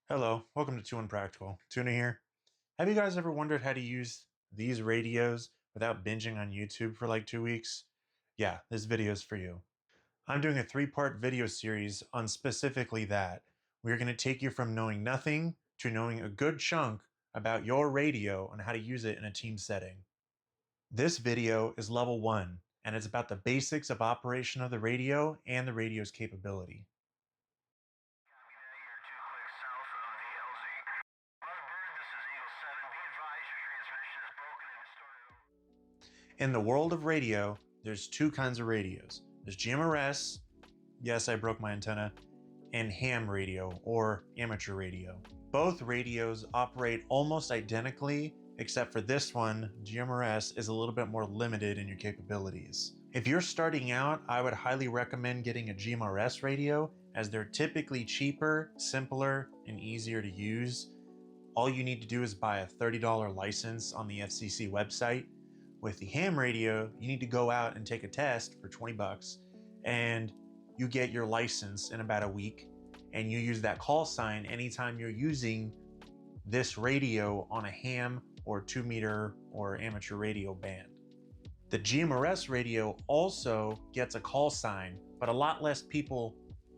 Hello, welcome to Two Unpractical. Tuna here. Have you guys ever wondered how to use these radios without binging on YouTube for like 2 weeks? Yeah, this video is for you. I'm doing a 3-part video series on specifically that. We're going to take you from knowing nothing to knowing a good chunk about your radio and how to use it in a team setting. This video is level 1, and it's about the basics of operation of the radio and the radio's capability. In the world of radio, there's two kinds of radios. There's GMRS, yes, I broke my antenna, and ham radio, or amateur radio. Both radios operate almost identically, except for this one, GMRS, is a little bit more limited in your capabilities. If you're starting out, I would highly recommend getting a GMRS radio, as they're typically cheaper, simpler, and easier to use. All you need to do is buy a $30 license on the FCC website. With the ham radio, you need to go out and take a test for 20 bucks, and you get your license in about a week, and you use that call sign anytime you're using this radio on a ham or 2-meter or amateur radio band. The GMRS radio also gets a call sign, but a lot less people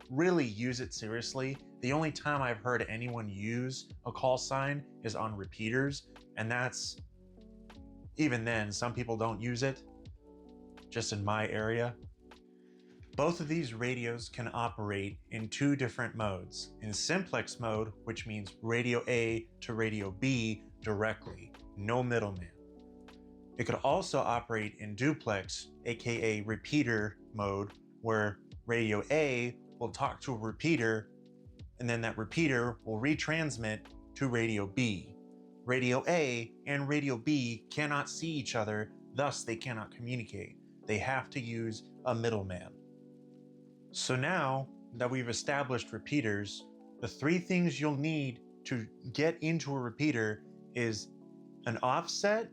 really use it seriously. The only time I've heard anyone use a call sign is on repeaters, and that's, even then, some people don't use it, just in my area. Both of these radios can operate in two different modes. In simplex mode, which means radio A to radio B directly, no middleman. It could also operate in duplex, aka repeater mode, where radio A will talk to a repeater, and then that repeater will retransmit to radio B. Radio A and Radio B cannot see each other, thus they cannot communicate. They have to use a middleman. So now that we've established repeaters, the three things you'll need to get into a repeater is an offset,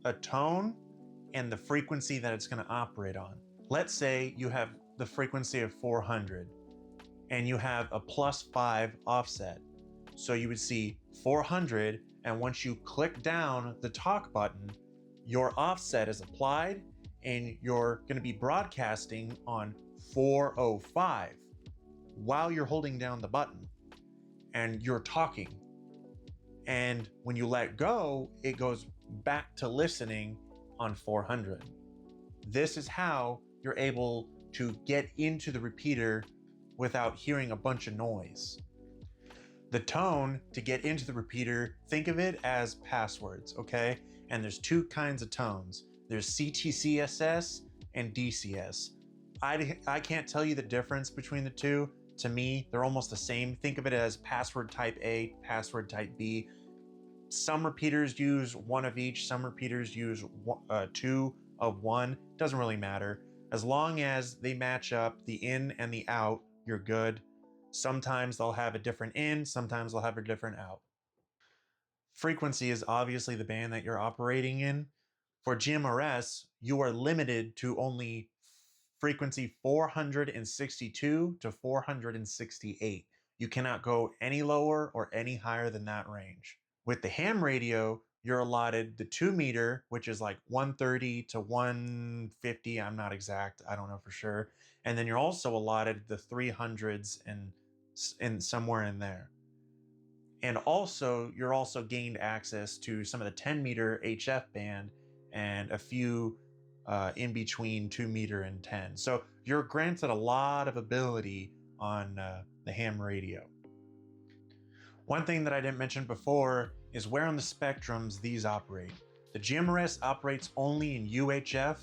a tone, and the frequency that it's going to operate on. Let's say you have the frequency of 400 and you have a +5 offset. So you would see 400, and once you click down the talk button, your offset is applied and you're going to be broadcasting on 405 while you're holding down the button and you're talking. And when you let go, it goes back to listening on 400. This is how you're able to get into the repeater without hearing a bunch of noise. The tone to get into the repeater, think of it as passwords, okay? And there's two kinds of tones. There's CTCSS and DCS. I can't tell you the difference between the two. To me, they're almost the same. Think of it as password type A, password type B. Some repeaters use one of each. Some repeaters use two of one. Doesn't really matter. As long as they match up the in and the out, you're good. Sometimes they'll have a different in, sometimes they'll have a different out. Frequency is obviously the band that you're operating in. For GMRS, you are limited to only frequency 462 to 468. You cannot go any lower or any higher than that range. With the ham radio, you're allotted the 2-meter, which is like 130 to 150. I'm not exact. I don't know for sure. And then you're also allotted the 300s and somewhere in there. And also, you're also gained access to some of the 10-meter HF band and a few in between 2-meter and 10. So you're granted a lot of ability on the ham radio. One thing that I didn't mention before is where on the spectrums these operate. The GMRS operates only in UHF,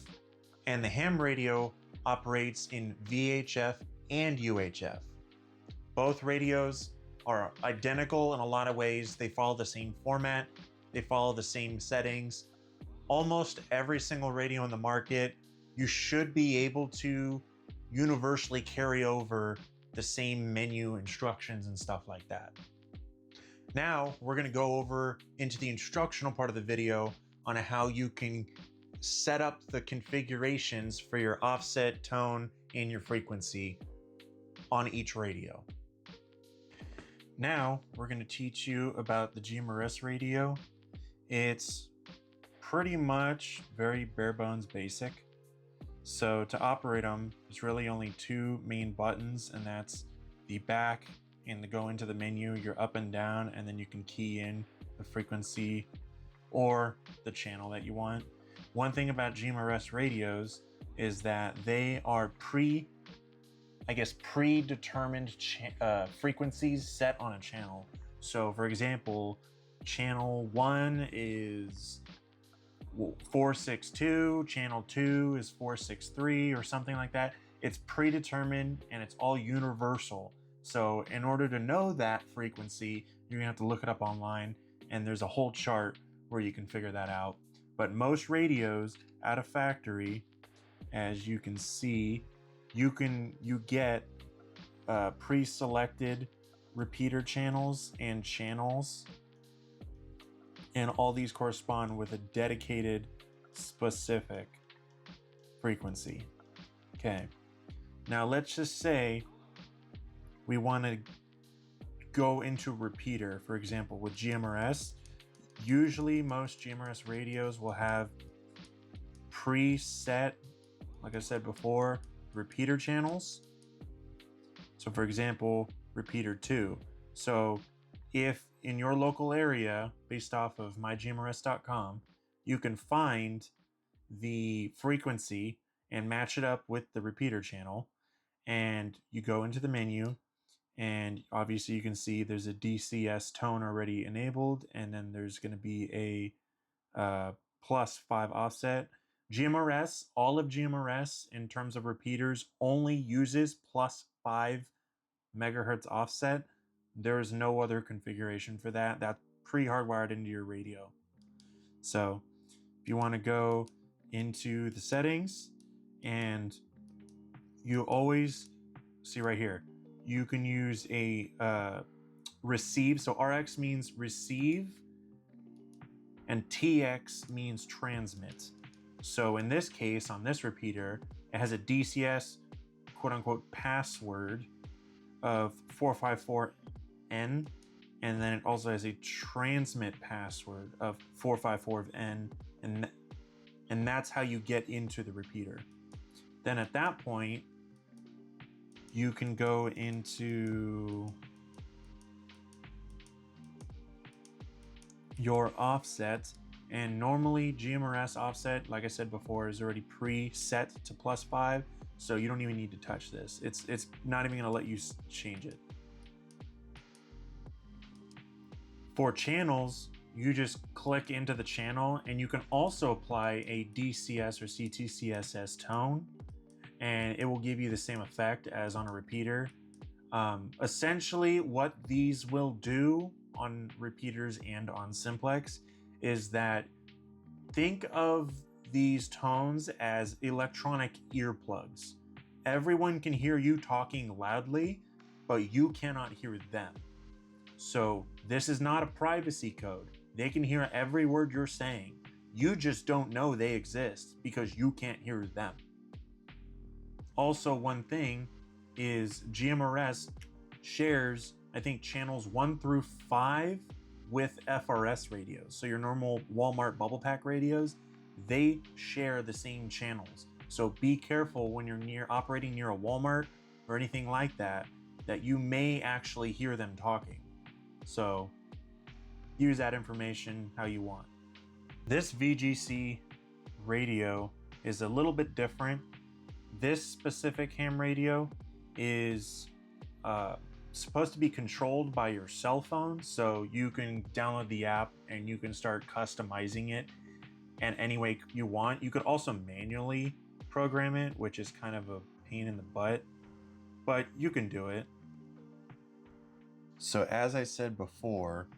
and the ham radio operates in VHF and UHF. Both radios are identical in a lot of ways. They follow the same format, they follow the same settings. Almost every single radio on the market, you should be able to universally carry over the same menu instructions and stuff like that. Now we're going to go over into the instructional part of the video on how you can set up the configurations for your offset, tone, and your frequency on each radio. Now we're going to teach you about the GMRS radio. It's pretty much very bare bones basic. So to operate them, there's really only two main buttons, and that's the back and the go into the menu, you're up and down, and then you can key in the frequency or the channel that you want. One thing about GMRS radios is that they are predetermined frequencies set on a channel. So for example, channel 1 is 462, channel 2 is 463, or something like that. It's predetermined and it's all universal. So in order to know that frequency, you're gonna have to look it up online, and there's a whole chart where you can figure that out. But most radios out of factory, as you can see, you get pre-selected repeater channels, and all these correspond with a dedicated specific frequency. Okay, now let's just say we want to go into repeater. For example, with GMRS, usually most GMRS radios will have preset, like I said before, repeater channels. So for example, repeater 2. So if in your local area, based off of mygmrs.com, you can find the frequency and match it up with the repeater channel, and you go into the menu, and obviously you can see there's a DCS tone already enabled, and then there's going to be a +5 offset. GMRS, all of GMRS in terms of repeaters only uses +5 megahertz offset. There is no other configuration for that. That's pre-hardwired into your radio. So if you want to go into the settings, and you always see right here, you can use a receive. So RX means receive and TX means transmit. So in this case, on this repeater, it has a DCS quote unquote password of 454N, and then it also has a transmit password of 454N, and that's how you get into the repeater. Then at that point, you can go into your offset, and normally GMRS offset, like I said before, is already preset to +5, so you don't even need to touch this. It's not even going to let you change it. For channels, you just click into the channel, and you can also apply a DCS or CTCSS tone, and it will give you the same effect as on a repeater. Essentially, what these will do on repeaters and on simplex is that, think of these tones as electronic earplugs. Everyone can hear you talking loudly, but you cannot hear them. So this is not a privacy code. They can hear every word you're saying. You just don't know they exist because you can't hear them. Also, one thing is GMRS shares, I think, channels 1 through 5 with FRS radios. So your normal Walmart bubble pack radios, they share the same channels. So be careful when you're operating near a Walmart or anything like that, that you may actually hear them talking. So use that information how you want. This VGC radio is a little bit different. This specific ham radio is supposed to be controlled by your cell phone, so you can download the app and you can start customizing it in any way you want. You could also manually program it, which is kind of a pain in the butt, but you can do it. So as I said before,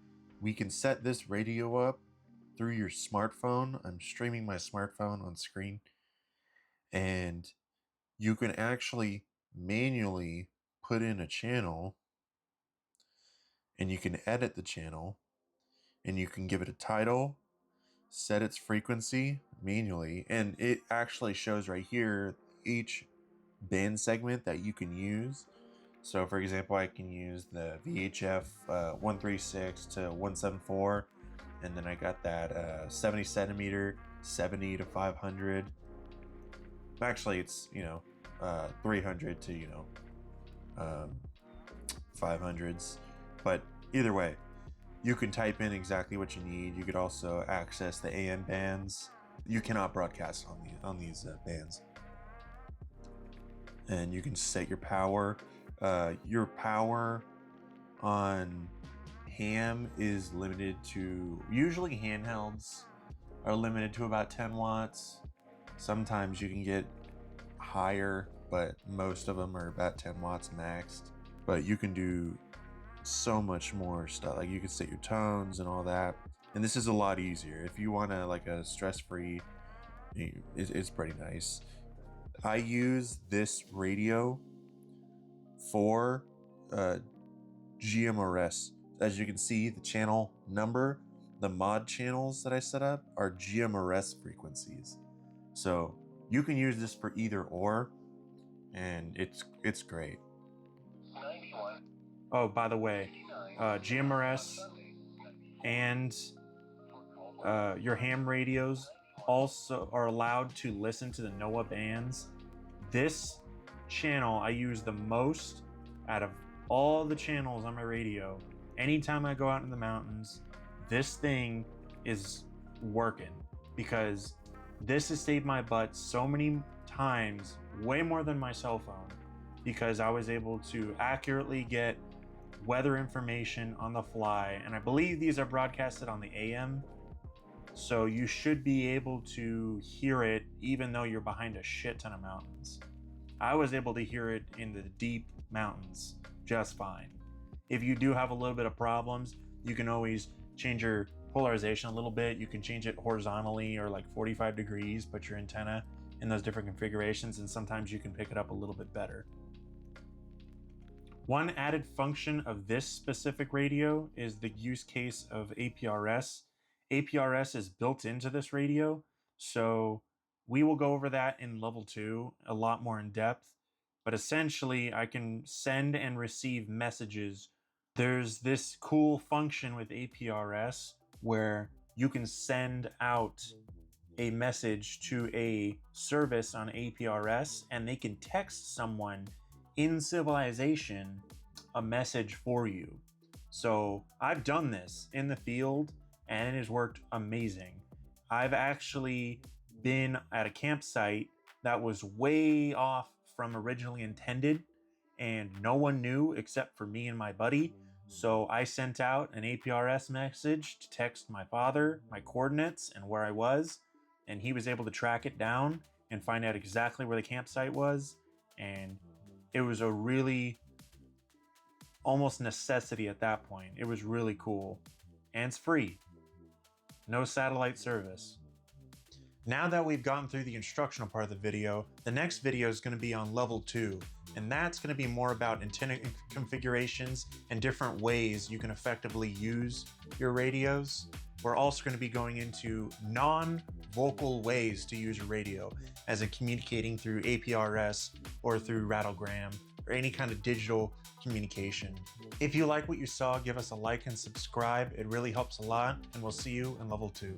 we can set this radio up through your smartphone. I'm streaming my smartphone on screen, and you can actually manually put in a channel, and you can edit the channel, and you can give it a title, set its frequency manually, and it actually shows right here each band segment that you can use. So for example, I can use the VHF 136 to 174, and then I got that 70 centimeter 70 to 500. Actually, it's 300 to 500s, but either way, you can type in exactly what you need. You could also access the AM bands. You cannot broadcast on these bands, and you can set your power. Your power on ham is limited to, usually handhelds are limited to about 10 watts. Sometimes you can get higher, but most of them are about 10 watts maxed. But you can do so much more stuff. Like you can set your tones and all that. And this is a lot easier. If you want to like a stress-free, it's pretty nice. I use this radio for GMRS. As you can see, the channel number, the mod channels that I set up are GMRS frequencies. So you can use this for either or, and it's great. 91. Oh, by the way, GMRS and your ham radios also are allowed to listen to the NOAA bands. This channel I use the most out of all the channels on my radio. Anytime I go out in the mountains, this thing is working, because this has saved my butt so many times, way more than my cell phone, because I was able to accurately get weather information on the fly. And I believe these are broadcasted on the AM, so you should be able to hear it even though you're behind a shit ton of mountains. I was able to hear it in the deep mountains just fine. If you do have a little bit of problems, you can always change your polarization a little bit. You can change it horizontally or like 45 degrees, put your antenna in those different configurations, and sometimes you can pick it up a little bit better. One added function of this specific radio is the use case of APRS. APRS is built into this radio, so we will go over that in level 2 a lot more in depth. But essentially, I can send and receive messages. There's this cool function with APRS where you can send out a message to a service on APRS, and they can text someone in civilization a message for you. So I've done this in the field and it has worked amazing. I've actually been at a campsite that was way off from originally intended, and no one knew except for me and my buddy. So I sent out an APRS message to text my father my coordinates and where I was, and he was able to track it down and find out exactly where the campsite was. And it was a really almost necessity at that point. It was really cool, and it's free. No satellite service. Now that we've gotten through the instructional part of the video, the next video is going to be on level 2, and that's going to be more about antenna configurations and different ways you can effectively use your radios. We're also going to be going into non-vocal ways to use your radio, as in communicating through APRS or through rattlegram or any kind of digital communication. If you like what you saw, give us a like and subscribe. It really helps a lot, and we'll see you in level 2.